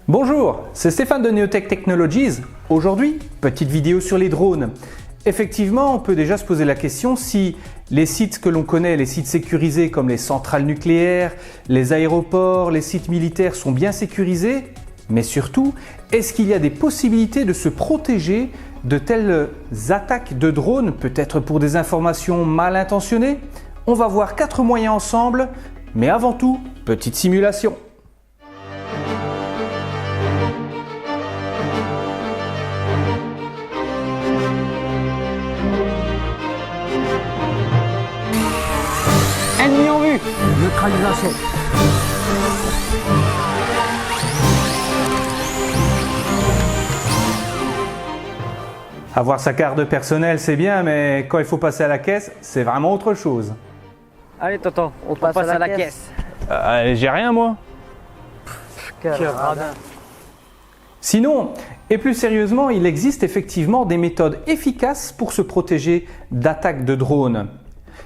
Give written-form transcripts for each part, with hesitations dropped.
Bonjour, c'est Stéphane de Neotech Technologies. Aujourd'hui, petite vidéo sur les drones. Effectivement, on peut déjà se poser la question si les sites que l'on connaît, les sites sécurisés comme les centrales nucléaires, les aéroports, les sites militaires sont bien sécurisés, mais surtout, est-ce qu'il y a des possibilités de se protéger de telles attaques de drones, peut-être pour des informations mal intentionnées? On va voir 4 moyens ensemble, mais avant tout, petite simulation. Ennemi en vue. Neutralisation. Avoir sa carte de personnel, c'est bien, mais quand il faut passer à la caisse, c'est vraiment autre chose. Allez, tonton, on passe à la caisse. J'ai rien, moi. Quel radin. Sinon, et plus sérieusement, il existe effectivement des méthodes efficaces pour se protéger d'attaques de drones.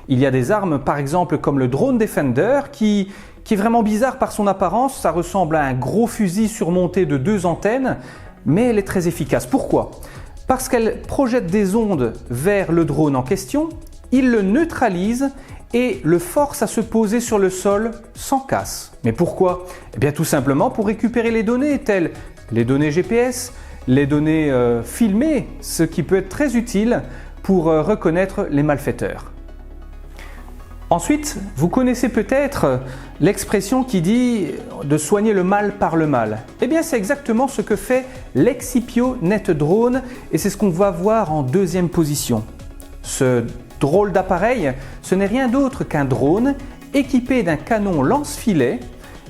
Il y a des armes, par exemple, comme le Drone Defender, qui est vraiment bizarre par son apparence. Ça ressemble à un gros fusil surmonté de 2 antennes, mais elle est très efficace. Pourquoi ? Parce qu'elle projette des ondes vers le drone en question, il le neutralise et le force à se poser sur le sol sans casse. Mais pourquoi ? Eh bien tout simplement pour récupérer les données telles les données GPS, les données filmées, ce qui peut être très utile pour reconnaître les malfaiteurs. Ensuite, vous connaissez peut-être l'expression qui dit de soigner le mal par le mal. Eh bien, c'est exactement ce que fait l'Exipio Net Drone et c'est ce qu'on va voir en deuxième position. Ce drôle d'appareil, ce n'est rien d'autre qu'un drone équipé d'un canon lance-filet,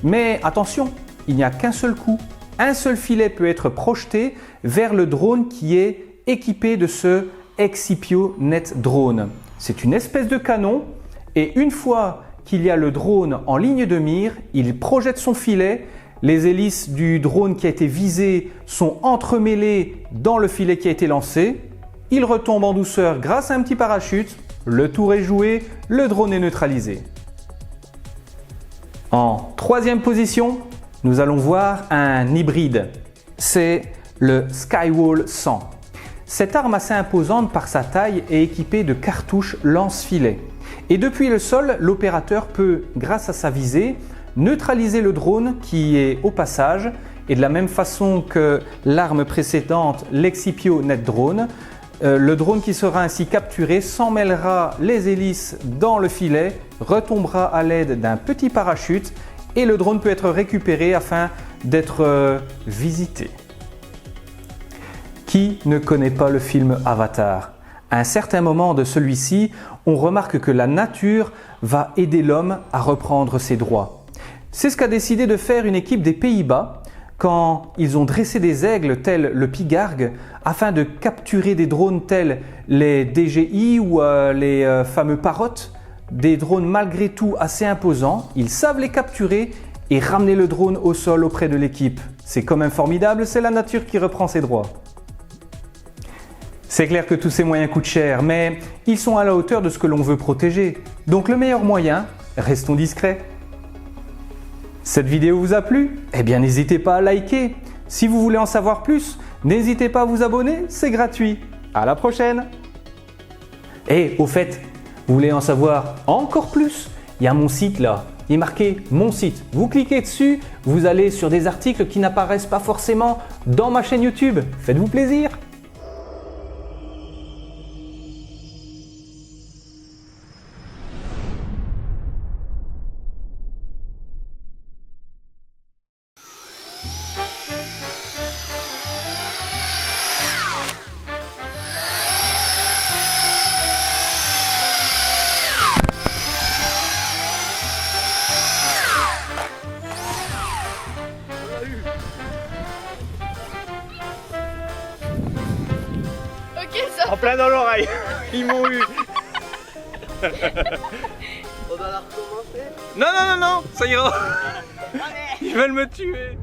mais attention, il n'y a qu'un seul coup. Un seul filet peut être projeté vers le drone qui est équipé de ce Exipio Net Drone. C'est une espèce de canon. Et une fois qu'il y a le drone en ligne de mire, il projette son filet, les hélices du drone qui a été visé sont entremêlées dans le filet qui a été lancé, il retombe en douceur grâce à un petit parachute, le tour est joué, le drone est neutralisé. En troisième position, nous allons voir un hybride, c'est le Skywall 100. Cette arme assez imposante par sa taille est équipée de cartouches lance-filet. Et depuis le sol, l'opérateur peut, grâce à sa visée, neutraliser le drone qui est au passage. Et de la même façon que l'arme précédente, l'Exipio Net Drone, le drone qui sera ainsi capturé s'emmêlera les hélices dans le filet, retombera à l'aide d'un petit parachute et le drone peut être récupéré afin d'être visité. Qui ne connaît pas le film Avatar ? À un certain moment de celui-ci, on remarque que la nature va aider l'homme à reprendre ses droits. C'est ce qu'a décidé de faire une équipe des Pays-Bas quand ils ont dressé des aigles tels le pigargue afin de capturer des drones tels les DJI ou les fameux Parrot, des drones malgré tout assez imposants. Ils savent les capturer et ramener le drone au sol auprès de l'équipe. C'est quand même formidable, c'est la nature qui reprend ses droits. C'est clair que tous ces moyens coûtent cher, mais ils sont à la hauteur de ce que l'on veut protéger. Donc le meilleur moyen, restons discrets. Cette vidéo vous a plu ? Eh bien n'hésitez pas à liker. Si vous voulez en savoir plus, n'hésitez pas à vous abonner, c'est gratuit. À la prochaine ! Et au fait, vous voulez en savoir encore plus ? Il y a mon site là, il est marqué mon site. Vous cliquez dessus, vous allez sur des articles qui n'apparaissent pas forcément dans ma chaîne YouTube. Faites-vous plaisir ! En plein dans l'oreille, ils m'ont eu. On va la recommencer. Non, non, non, non, ça ira. Ils veulent me tuer.